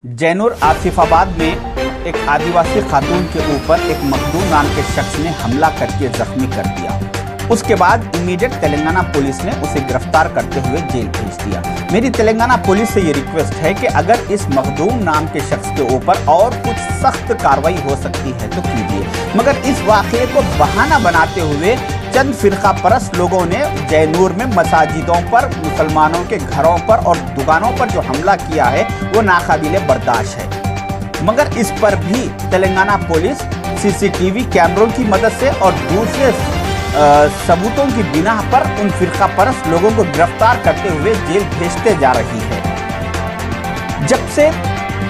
जैनूर आसिफाबाद में एक आदिवासी खातून के ऊपर एक मखदूम नाम के शख्स ने हमला करके जख्मी कर दिया। उसके बाद इमीडिएट तेलंगाना पुलिस ने उसे गिरफ्तार करते हुए जेल भेज दिया। मेरी तेलंगाना पुलिस से ये रिक्वेस्ट है कि अगर इस मखदूम नाम के शख्स के ऊपर और कुछ सख्त कार्रवाई हो सकती है तो कीजिए, मगर इस वाक़े को बहाना बनाते हुए चंद फिरका परस्त लोगों ने जैनूर में मसाजिदों पर, मुसलमानों के घरों पर और दुकानों पर जो हमला किया है वो नाकाबिले बर्दाश्त है। मगर इस पर भी तेलंगाना पुलिस सीसीटीवी कैमरों की मदद से और दूसरे सबूतों की बिना पर उन फिरका परस्त लोगों को गिरफ्तार करते हुए जेल भेजते जा रही है। जब से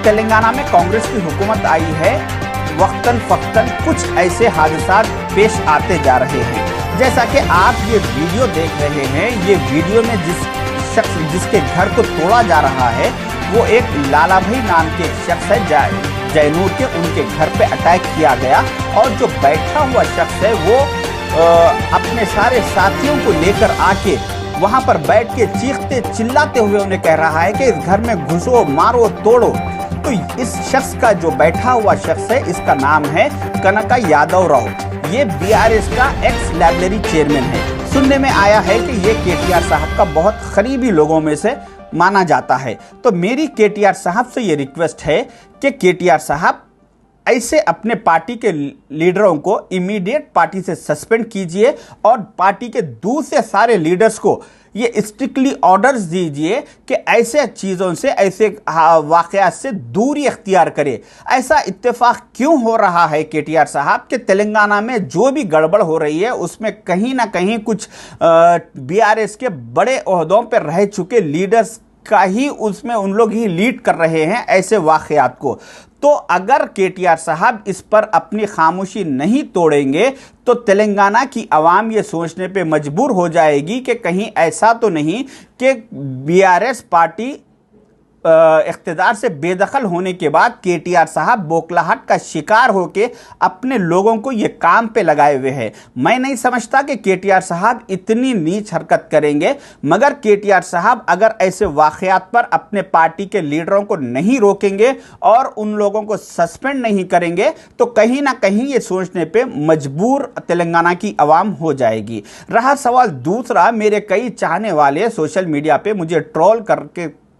तेलंगाना में कांग्रेस की हुकूमत आई है, वक्तन फक्तन कुछ ऐसे हादसा पेश आते जा रहे हैं। जैसा कि आप ये वीडियो देख रहे हैं, ये वीडियो में जिस शख्स जिसके घर को तोड़ा जा रहा है वो एक लाला भाई नाम के शख्स है। जैनूर के उनके घर पे अटैक किया गया और जो बैठा हुआ शख्स है वो अपने सारे साथियों को लेकर आके वहां पर बैठ के चीखते चिल्लाते हुए उन्हें कह रहा है कि इस घर में घुसो, मारो, तोड़ो। तो इस शख्स का जो बैठा हुआ शख्स है, इसका नाम है कनका यादव राव। ये बीआरएस का एक्स लाइब्रेरी चेयरमैन है। सुनने में आया है कि ये केटीआर साहब का बहुत करीबी लोगों में से माना जाता है। तो मेरी केटीआर साहब से ये रिक्वेस्ट है कि केटीआर साहब ऐसे अपने पार्टी के लीडरों को इमीडिएट पार्टी से सस्पेंड कीजिए और पार्टी के दूसरे सारे लीडर्स को ये स्ट्रिक्टली ऑर्डर्स दीजिए कि ऐसे चीज़ों से, ऐसे वाक़यात से दूरी इख्तियार करे। ऐसा इत्तेफाक क्यों हो रहा है केटीआर साहब कि तेलंगाना में जो भी गड़बड़ हो रही है उसमें कहीं ना कहीं कुछ बीआरएस के बड़े ओहदों पर रह चुके लीडर्स का ही उसमें उन लोग ही लीड कर रहे हैं ऐसे वाक़यात को। तो अगर केटीआर साहब इस पर अपनी खामोशी नहीं तोड़ेंगे तो तेलंगाना की आवाम ये सोचने पे मजबूर हो जाएगी कि कहीं ऐसा तो नहीं कि बीआरएस पार्टी इख्तिदार से बेदखल होने के बाद केटीआर साहब बौखलाहट का शिकार होके अपने लोगों को ये काम पे लगाए हुए हैं। मैं नहीं समझता कि केटीआर साहब इतनी नीच हरकत करेंगे, मगर केटीआर साहब अगर ऐसे वाक़यात पर अपने पार्टी के लीडरों को नहीं रोकेंगे और उन लोगों को सस्पेंड नहीं करेंगे तो कहीं ना कहीं ये सोचने पे मजबूर तेलंगाना की आवाम हो जाएगी। रहा सवाल दूसरा, मेरे कई चाहने वाले सोशल मीडिया पे मुझे ट्रोल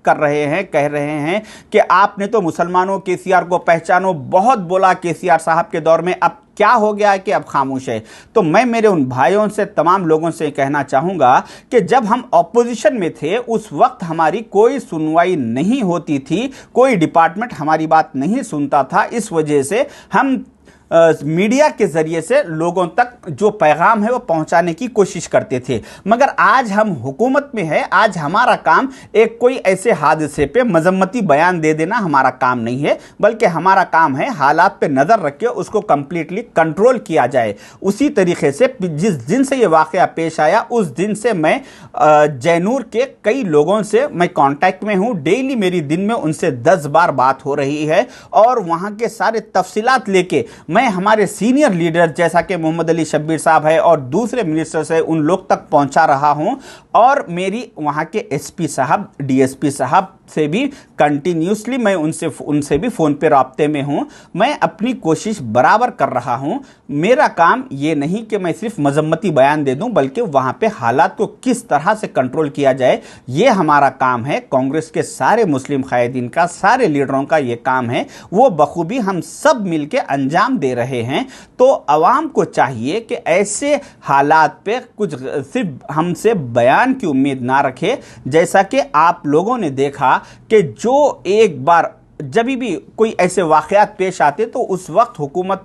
कर रहे हैं, कह रहे हैं कि आपने तो मुसलमानों केसीआर को पहचानो, बहुत बोला केसीआर साहब के दौर में, अब क्या हो गया है कि अब खामोश है। तो मैं मेरे उन भाइयों से, तमाम लोगों से कहना चाहूँगा कि जब हम ऑपोजिशन में थे उस वक्त हमारी कोई सुनवाई नहीं होती थी, कोई डिपार्टमेंट हमारी बात नहीं सुनता था। इस वजह से हम मीडिया के ज़रिए से लोगों तक जो पैगाम है वो पहुंचाने की कोशिश करते थे। मगर आज हम हुकूमत में है, आज हमारा काम एक कोई ऐसे हादसे पे मजम्मती बयान दे देना हमारा काम नहीं है, बल्कि हमारा काम है हालात पे नज़र रख के उसको कम्प्लीटली कंट्रोल किया जाए। उसी तरीके से जिस दिन से ये वाक़या पेश आया उस दिन से मैं जैनूर के कई लोगों से मैं कांटेक्ट में हूँ। डेली मेरी दिन में उनसे 10 बार बात हो रही है और वहाँ के सारे तफसीलात लेके मैं हमारे सीनियर लीडर जैसा कि मोहम्मद अली शब्बीर साहब है और दूसरे मिनिस्टर्स है उन लोग तक पहुंचा रहा हूं। और मेरी वहां के एसपी साहब, डीएसपी साहब से भी कंटिन्यूसली मैं उनसे भी फ़ोन पे राब्ते में हूं। मैं अपनी कोशिश बराबर कर रहा हूं। मेरा काम ये नहीं कि मैं सिर्फ मजम्मती बयान दे दूं, बल्कि वहां पे हालात को किस तरह से कंट्रोल किया जाए ये हमारा काम है। कांग्रेस के सारे मुस्लिम कायदीन का, सारे लीडरों का ये काम है, वो बखूबी हम सब मिल के अंजाम दे रहे हैं। तो आवाम को चाहिए कि ऐसे हालात पे कुछ सिर्फ हमसे बयान की उम्मीद ना रखे। जैसा कि आप लोगों ने देखा कि जो एक बार जब भी कोई ऐसे वाक़यात पेश आते तो उस वक्त हुकूमत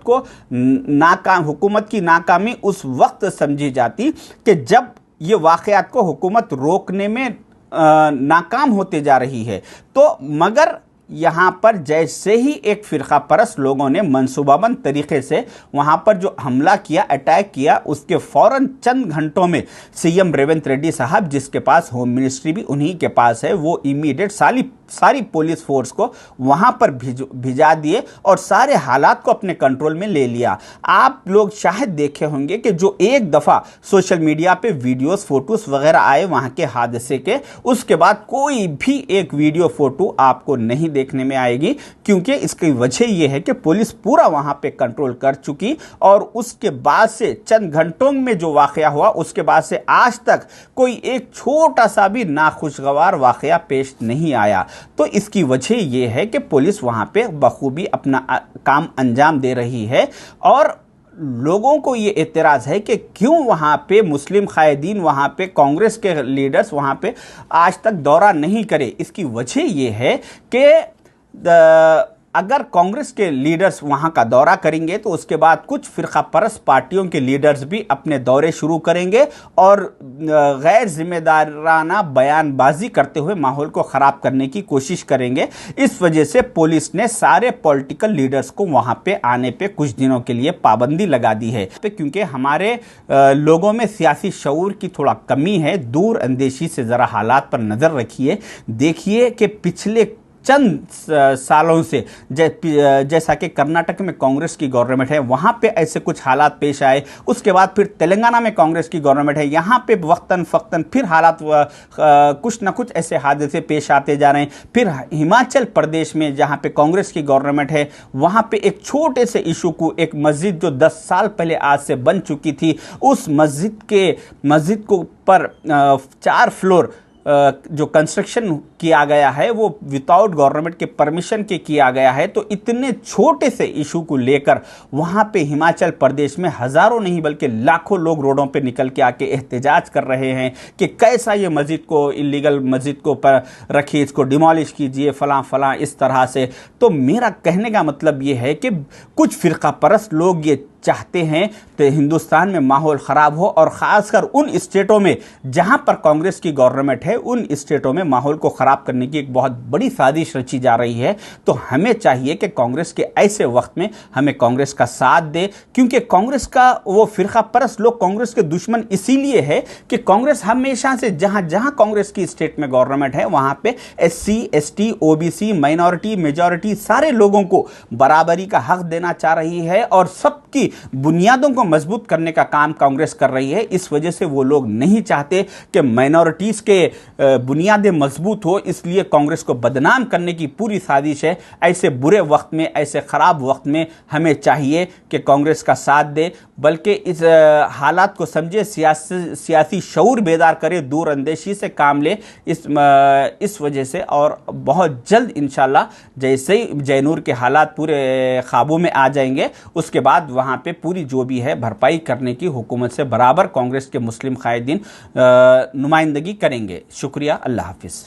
की नाकामी उस वक्त समझी जाती कि जब ये वाक़यात को हुकूमत रोकने में नाकाम होते जा रही है। तो मगर यहाँ पर जैसे ही एक फ़िरका परस्त लोगों ने मंसूबाबंद तरीके से वहाँ पर जो हमला किया, अटैक किया, उसके फ़ौरन चंद घंटों में सीएम रेवंत रेड्डी साहब, जिसके पास होम मिनिस्ट्री भी उन्हीं के पास है, वो इमीडिएट सारी पुलिस फोर्स को वहाँ पर भिजा दिए और सारे हालात को अपने कंट्रोल में ले लिया। आप लोग शायद देखे होंगे कि जो एक दफ़ा सोशल मीडिया पे वीडियोस, फोटोज़ वगैरह आए वहाँ के हादसे के, उसके बाद कोई भी एक वीडियो फ़ोटो आपको नहीं देखने में आएगी, क्योंकि इसकी वजह यह है कि पुलिस पूरा वहां पे कंट्रोल कर चुकी और उसके बाद से चंद घंटों में जो वाकया हुआ उसके बाद से आज तक कोई एक छोटा सा भी नाखुशगवार वाकया पेश नहीं आया। तो इसकी वजह यह है कि पुलिस वहां पे बखूबी अपना काम अंजाम दे रही है और लोगों को ये एतराज़ है कि क्यों वहाँ पे मुस्लिम कायदीन, वहाँ पे कांग्रेस के लीडर्स वहाँ पे आज तक दौरा नहीं करे। इसकी वजह ये है कि अगर कांग्रेस के लीडर्स वहाँ का दौरा करेंगे तो उसके बाद कुछ फ़िरका परस्त पार्टियों के लीडर्स भी अपने दौरे शुरू करेंगे और गैर जिम्मेदाराना बयानबाजी करते हुए माहौल को ख़राब करने की कोशिश करेंगे। इस वजह से पुलिस ने सारे पॉलिटिकल लीडर्स को वहाँ पे आने पे कुछ दिनों के लिए पाबंदी लगा दी है, क्योंकि हमारे लोगों में सियासी शऊर की थोड़ा कमी है। दूर अंदेशी से ज़रा हालात पर नज़र रखिए, देखिए कि पिछले चंद सालों से जैसा कि कर्नाटक में कांग्रेस की गवर्नमेंट है, वहाँ पे ऐसे कुछ हालात पेश आए। उसके बाद फिर तेलंगाना में कांग्रेस की गवर्नमेंट है, यहाँ पे वक्तन फ़क्तन फिर हालात कुछ ना कुछ ऐसे हादसे पेश आते जा रहे हैं। फिर हिमाचल प्रदेश में जहाँ पे कांग्रेस की गवर्नमेंट है, वहाँ पे एक छोटे से इशू को, एक मस्जिद जो 10 साल पहले आज से बन चुकी थी, उस मस्जिद को पर 4 फ्लोर जो कंस्ट्रक्शन किया गया है वो विदाउट गवर्नमेंट के परमिशन के किया गया है। तो इतने छोटे से इशू को लेकर वहाँ पे हिमाचल प्रदेश में हज़ारों नहीं बल्कि लाखों लोग रोडों पे निकल के आके एहतजाज कर रहे हैं कि कैसा ये मस्जिद को, इलीगल मस्जिद को पर रखिए, इसको डिमोलिश कीजिए, फलां इस तरह से। तो मेरा कहने का मतलब ये है कि कुछ फ़िरका परस्त लोग ये चाहते हैं तो हिंदुस्तान में माहौल ख़राब हो और ख़ासकर उन स्टेटों में जहां पर कांग्रेस की गवर्नमेंट है, उन स्टेटों में माहौल को ख़राब करने की एक बहुत बड़ी साजिश रची जा रही है। तो हमें चाहिए कि कांग्रेस के ऐसे वक्त में हमें कांग्रेस का साथ दे, क्योंकि कांग्रेस का वो फ़िरका परस्त लोग कांग्रेस के दुश्मन इसीलिए है कि कांग्रेस हमेशा से जहां जहां कांग्रेस की स्टेट में गवर्नमेंट है वहां पे SC ST OBC minority majority सारे लोगों को बराबरी का हक देना चाह रही है और सबकी बुनियादों को मजबूत करने का काम कांग्रेस कर रही है। इस वजह से वो लोग नहीं चाहते कि माइनॉरिटीज़ के बुनियादें मजबूत हो, इसलिए कांग्रेस को बदनाम करने की पूरी साजिश है। ऐसे बुरे वक्त में, ऐसे ख़राब वक्त में हमें चाहिए कि कांग्रेस का साथ दे, बल्कि इस हालात को समझे, सियासी शऊर बेदार करे, दूर अंदेशी से काम ले। इस वजह से और बहुत जल्द इंशाल्लाह जैसे ही जयनूर के हालात पूरे काबू में आ जाएंगे, उसके बाद वहाँ पे पूरी जो भी है भरपाई करने की हुकूमत से बराबर कांग्रेस के मुस्लिम कायदीन नुमाइंदगी करेंगे। शुक्रिया, अल्लाह हाफिज़।